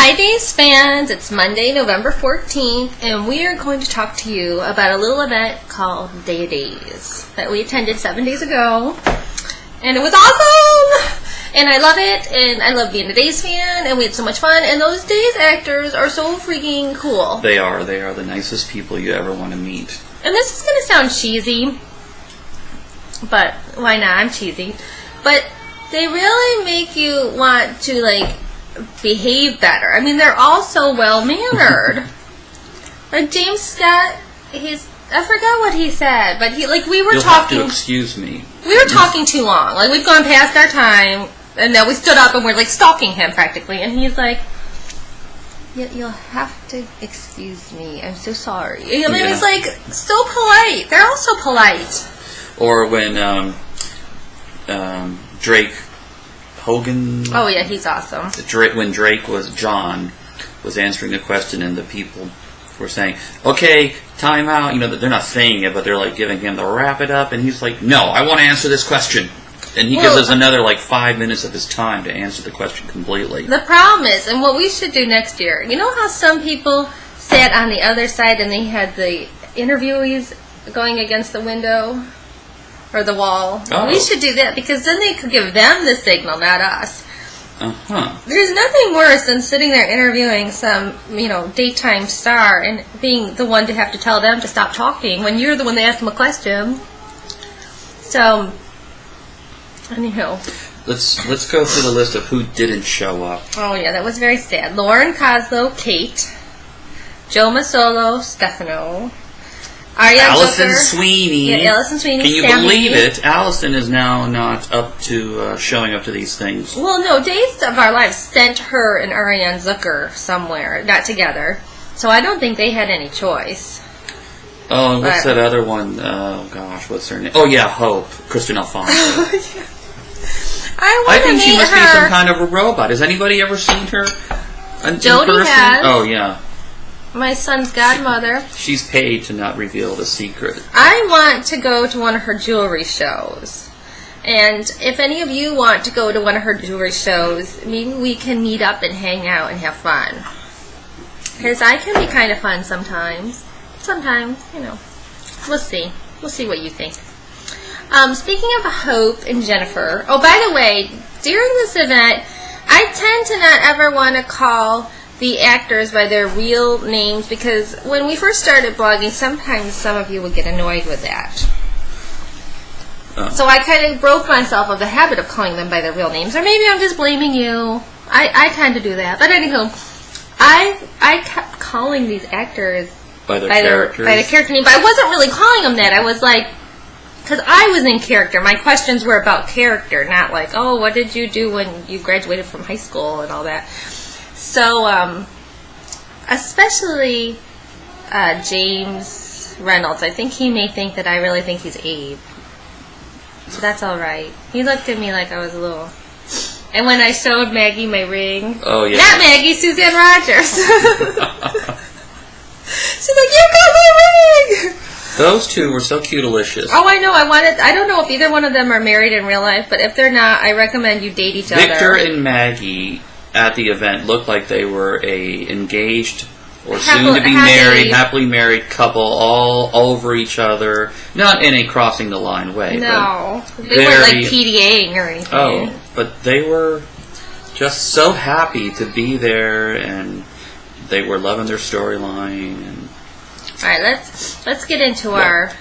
Hi, Days fans. It's Monday, November 14th, and we are going to talk to you about a little event called Days that we attended 7 days ago, and it was awesome! And I love it, and I love being a Days fan, and we had so much fun, and those Days actors are so freaking cool. They are the nicest people you ever want to meet. And this is going to sound cheesy, but why not? I'm cheesy. But they really make you want to, behave better. I mean, they're all so well-mannered. Like, James Scott, I forgot what he said, but we were You'll talking... have to excuse me. We were talking too long. We've gone past our time, and then we stood up and we're, stalking him, practically. And he's like, you'll have to excuse me. I'm so sorry. I mean, it's, so polite. They're all so polite. Or when Drake Hogan... Oh, yeah, he's awesome. When John was answering the question and the people were saying, okay, time out. They're not saying it, but they're, giving him the wrap it up. And he's like, no, I want to answer this question. And he gives us another, 5 minutes of his time to answer the question completely. The problem is, and what we should do next year, you know how some people sat on the other side and they had the interviewees going against the window? Or the wall. Oh. We should do that, because then they could give them the signal, not us. Uh-huh. There's nothing worse than sitting there interviewing some, daytime star and being the one to have to tell them to stop talking when you're the one that asked them a question. So, anyhow. Let's go through the list of who didn't show up. Oh, yeah, that was very sad. Lauren Koslow, Kate. Joe Masolo, Stefano. Allison Sweeney. Yeah, Allison Sweeney. Can you believe it? Allison is now not up to showing up to these things. Well, no, Days of Our Lives sent her and Ariane Zucker somewhere, not together. So I don't think they had any choice. Oh, and what's that other one? Oh, gosh, what's her name? Oh, yeah, Hope. Kristen Alfonso. I think she must be some kind of a robot. Has anybody ever seen her in person? Has. Oh, yeah. My son's godmother. She's paid to not reveal the secret. I want to go to one of her jewelry shows. And if any of you want to go to one of her jewelry shows, maybe we can meet up and hang out and have fun. Because I can be kind of fun sometimes. Sometimes, We'll see. We'll see what you think. Speaking of Hope and Jennifer. Oh, by the way, during this event, I tend to not ever want to call the actors by their real names, because when we first started blogging, sometimes some of you would get annoyed with that. So I kind of broke myself of the habit of calling them by their real names. Or maybe I'm just blaming you. I tend to do that. But anywho, I kept calling these actors by their character name. But I wasn't really calling them that. I was because I was in character. My questions were about character, not oh, what did you do when you graduated from high school and all that. So, especially James Reynolds, I think he may think that I really think he's Abe. So that's all right. He looked at me like I was a little... And when I showed Maggie my ring... Oh, yeah. Not Maggie, Suzanne Rogers. She's like, you got my ring! Those two were so cute-alicious. Oh, I know. I don't know if either one of them are married in real life, but if they're not, I recommend you date each other. Victor and Maggie at the event looked like they were a engaged or soon-to-be married, happily married couple all over each other. Not in a crossing-the-line way. No. They weren't PDAing or anything. Oh, but they were just so happy to be there, and they were loving their storyline. All right, let's get into our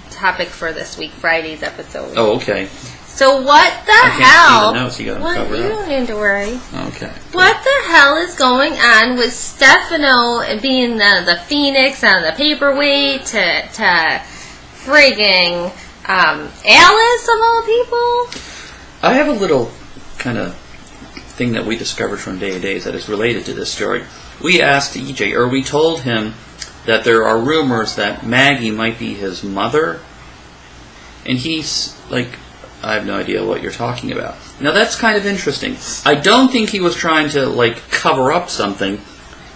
topic for this week, Friday's episode. Oh, okay. So what the hell? I can't see the notes. You got them covered up. You don't need to worry. Okay. What the hell is going on with Stefano being the Phoenix on the paperweight to frigging Alice of all people? I have a little kind of thing that we discovered from Day of Days that is related to this story. We asked EJ, or we told him that there are rumors that Maggie might be his mother, and he's like, I have no idea what you're talking about. Now that's kind of interesting. I don't think he was trying to cover up something,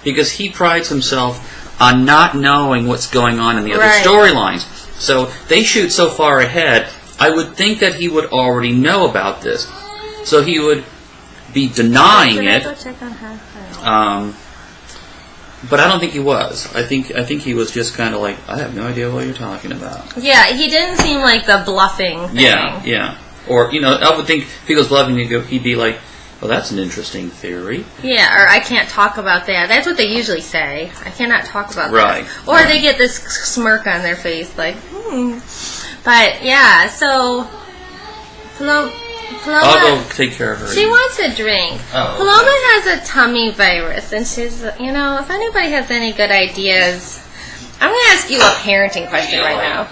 because he prides himself on not knowing what's going on in the other storylines. So they shoot so far ahead, I would think that he would already know about this. So he would be denying it. Go check on her. But I don't think he was. I think he was just kind of like, I have no idea what you're talking about. Yeah, he didn't seem like the bluffing thing. Yeah. Or, I would think if he was bluffing, he'd be like, well, that's an interesting theory. Yeah, or I can't talk about that. That's what they usually say. I cannot talk about that. Or they get this smirk on their face, like, But, yeah, so Paloma, I'll go take care of her. She wants a drink. Oh, okay. Paloma has a tummy virus, and she's, if anybody has any good ideas, I'm going to ask you a parenting question right now.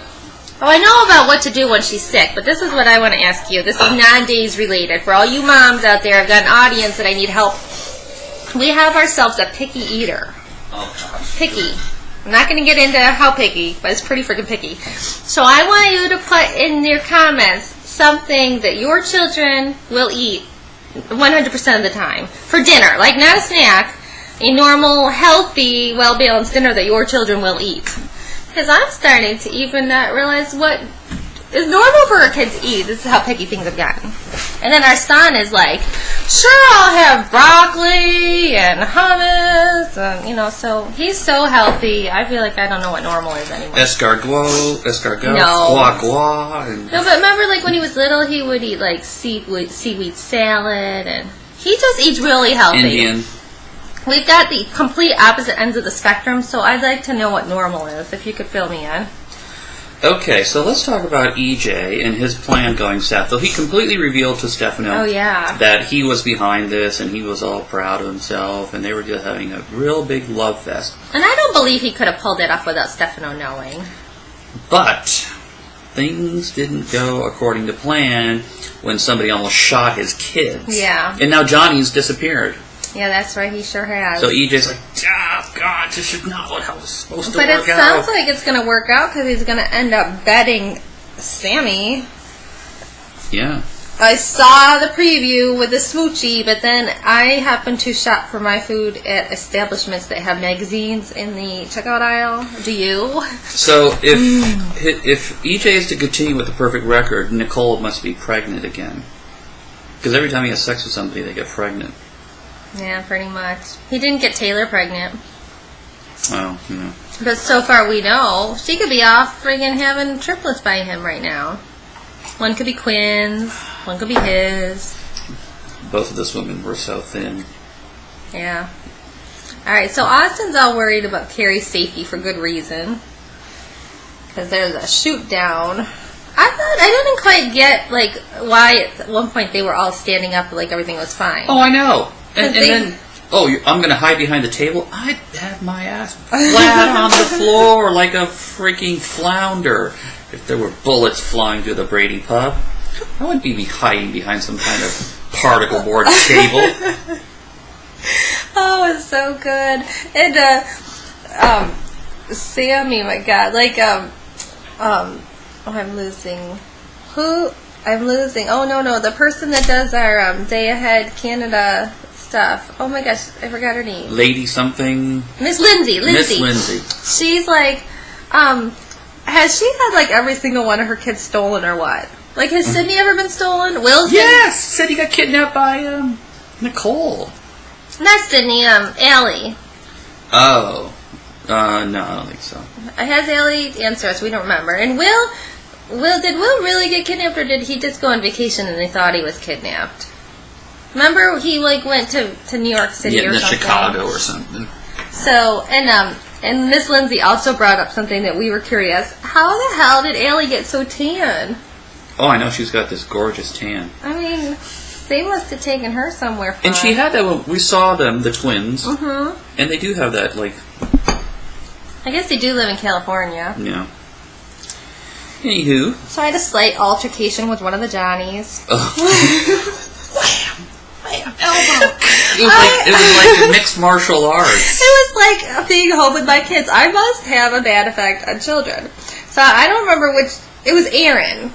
Oh, I know about what to do when she's sick, but this is what I want to ask you. This is non-days related. For all you moms out there, I've got an audience that I need help. We have ourselves a picky eater. Oh, gosh. Picky. I'm not going to get into how picky, but it's pretty freaking picky. So I want you to put in your comments something that your children will eat 100% of the time for dinner. Like, not a snack. A normal, healthy, well-balanced dinner that your children will eat. Because I'm starting to even not realize what is normal for our kids to eat. This is how picky things have gotten. And then our son is like, sure, I'll have broccoli and hummus. And, so he's so healthy. I feel like I don't know what normal is anymore. Escargot, no. guac guac. No, but remember, like, when he was little, he would eat, like, seaweed salad. And he just eats really healthy. Indian. We've got the complete opposite ends of the spectrum, so I'd like to know what normal is, if you could fill me in. Okay, so let's talk about EJ and his plan going south. Though he completely revealed to Stefano that he was behind this, and he was all proud of himself, and they were just having a real big love fest. And I don't believe he could have pulled it off without Stefano knowing. But things didn't go according to plan when somebody almost shot his kids. Yeah. And now Johnny's disappeared. Yeah, that's right. He sure has. So EJ's like, God, this is not what I was supposed to work out. But it sounds like it's going to work out because he's going to end up betting Sammy. Yeah. I saw the preview with the smoochie, but then I happen to shop for my food at establishments that have magazines in the checkout aisle. Do you? So if EJ is to continue with the perfect record, Nicole must be pregnant again. Because every time he has sex with somebody, they get pregnant. Yeah, pretty much. He didn't get Taylor pregnant. Oh, yeah. But so far we know, she could be off friggin' having triplets by him right now. One could be Quinn's, one could be his. Both of those women were so thin. Yeah. Alright, so Austin's all worried about Carrie's safety for good reason. Because there's a shoot down. I didn't quite get, like, why at one point they were all standing up like everything was fine. Oh, I know. And then, I'm going to hide behind the table? I'd have my ass flat on the floor like a freaking flounder if there were bullets flying through the Brady pub. I wouldn't be hiding behind some kind of particle board table. Oh, it's so good. And, Sammy, my God, like, I'm losing. I'm losing. Oh, no, the person that does our Day Ahead Canada stuff. Oh my gosh, I forgot her name. Lady something. Miss Lindsay. Miss Lindsay. She's like, has she had like every single one of her kids stolen or what? Like, has Sydney ever been stolen? Will's Yes! Sydney got kidnapped by, Nicole. Not Sydney, Allie. Oh. No, I don't think so. Has Allie answer us? We don't remember. And did Will really get kidnapped, or did he just go on vacation and they thought he was kidnapped? Remember, he like went to New York City or something. Chicago or something. So, and Miss Lindsay also brought up something that we were curious. How the hell did Allie get so tan? Oh, I know, she's got this gorgeous tan. I mean, they must have taken her somewhere fun. And she had that when we saw them, the twins. Mm-hmm. And they do have that, like... I guess they do live in California. Yeah. Anywho. So I had a slight altercation with one of the Johnnies. Wham! Elbow! It was like mixed martial arts. It was like being home with my kids. I must have a bad effect on children. So I don't remember which... It was Aaron.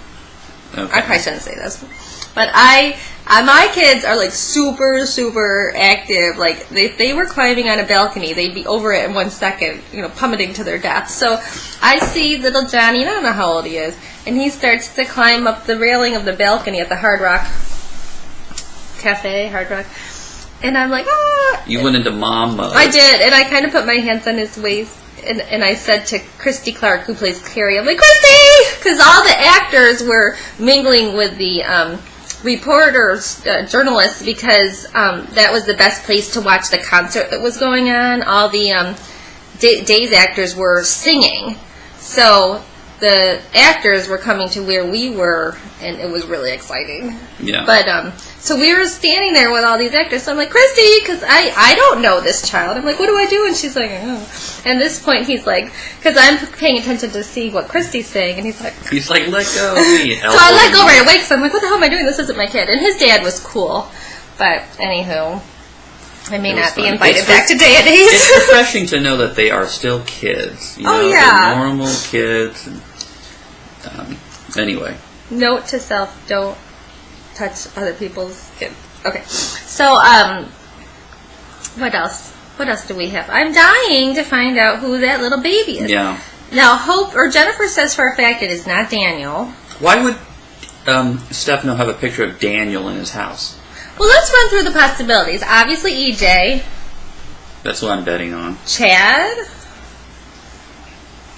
Okay. I probably shouldn't say this. But my kids are like super, super active. Like, if they were climbing on a balcony, they'd be over it in 1 second, plummeting to their death. So I see little Johnny, and I don't know how old he is, and he starts to climb up the railing of the balcony at the Hard Rock cafe, Hard Rock. And I'm like, ah. You went into mom mode. I did, and I kind of put my hands on his waist, and I said to Christy Clark, who plays Carrie, I'm like, Christy! Because all the actors were mingling with the reporters, journalists, because that was the best place to watch the concert that was going on. All the Days actors were singing. So the actors were coming to where we were, and it was really exciting. Yeah. But, so we were standing there with all these actors, so I'm like, Christy, because I don't know this child. I'm like, what do I do? And she's like, oh. And at this point, he's like, because I'm paying attention to see what Christy's saying, and he's like, let go of me. So I let go right away, because I'm like, what the hell am I doing? This isn't my kid. And his dad was cool. But, anywho, I may not be invited back to Day at Days. It's refreshing to know that they are still kids. You know, yeah. They're normal kids. And, anyway. Note to self, don't touch other people's kids. Okay. So, what else? What else do we have? I'm dying to find out who that little baby is. Yeah. Now, Hope, or Jennifer says for a fact it is not Daniel. Why would Stefano have a picture of Daniel in his house? Well, let's run through the possibilities. Obviously, EJ. That's what I'm betting on. Chad.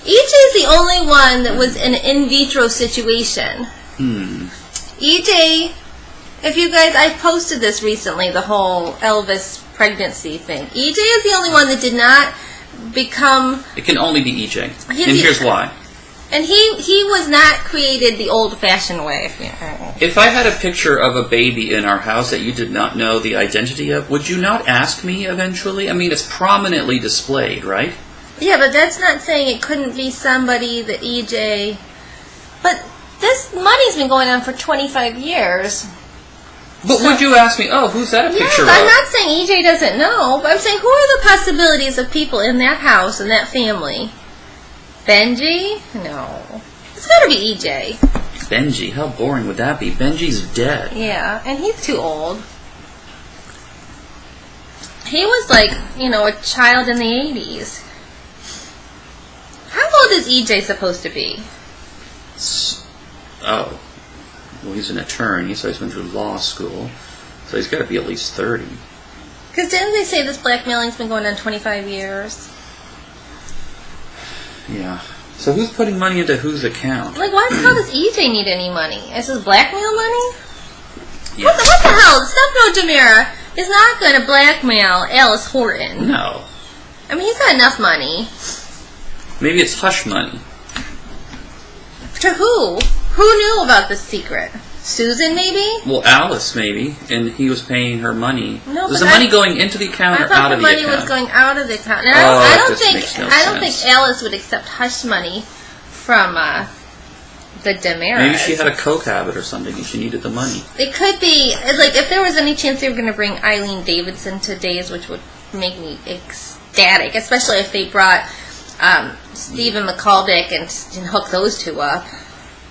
EJ is the only one that was in an in vitro situation. EJ, if you guys, I posted this recently, the whole Elvis pregnancy thing. EJ is the only one that did not become... It can only be EJ. And here's why. And he was not created the old-fashioned way. If I had a picture of a baby in our house that you did not know the identity of, would you not ask me eventually? I mean, it's prominently displayed, right? Yeah, but that's not saying it couldn't be somebody that EJ... But this money's been going on for 25 years. But would you ask me, oh, who's that a picture of? I'm not saying EJ doesn't know, but I'm saying who are the possibilities of people in that house and that family? Benji? No. It's got to be EJ. Benji? How boring would that be? Benji's dead. Yeah, and he's too old. He was like, a child in the 80s. How old is EJ supposed to be? Oh. Well, he's an attorney, so he's been through law school. So he's got to be at least 30. Because didn't they say this blackmailing's been going on 25 years? Yeah. So who's putting money into whose account? Like, why the hell does EJ need any money? Is this blackmail money? Yeah. What the hell? Stefano Demira is not going to blackmail Alice Horton. No. I mean, he's got enough money. Maybe it's hush money. To who? Who knew about this secret? Susan, maybe? Well, Alice, maybe. And he was paying her money. No, was the money going into the account or out of the account? I thought the money was going out of the account. And I don't think Alice would accept hush money from the Demaras. Maybe she had a coke habit or something and she needed the money. It could be, like, if there was any chance they were going to bring Eileen Davidson to Days, which would make me ecstatic, especially if they brought Stephen McCulloch and hook those two up.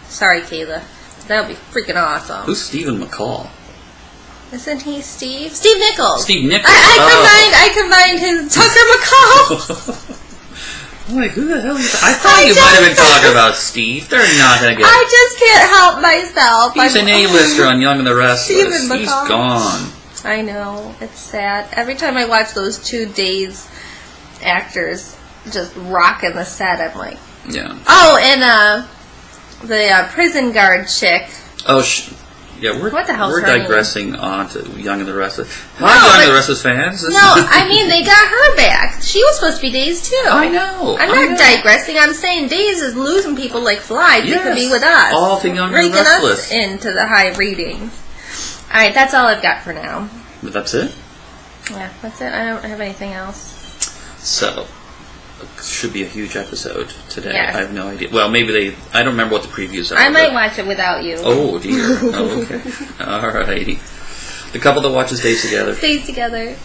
Sorry, Kayla. That would be freaking awesome. Who's Stephen McCall? Isn't he Steve? Steve Nichols. Steve Nichols. I combined his Tucker McCall. I'm like, who the hell is that? I thought you might have been talking about Steve. They're not going to get... I just can't help myself. He's an A-lister on Young and the Restless. Stephen He's McCall. Gone. I know. It's sad. Every time I watch those 2 Days actors just rocking the set, I'm like... Yeah. Oh, and the prison guard chick. Oh, yeah, we're digressing on to Young and the Restless. Young and the Restless fans. No, I mean, they got her back. She was supposed to be Days, too. I know. I'm not digressing. I'm saying Days is losing people like flies. Yes. They could be with us. All to Young and the Restless. Raking us into the high ratings. All right, that's all I've got for now. But that's it? Yeah, that's it. I don't have anything else. So... should be a huge episode today. Yes. I have no idea. Well, maybe I don't remember what the previews are. I might watch it without you. Oh, dear. Oh, okay. All righty. The couple that watches Days Together. Stays together.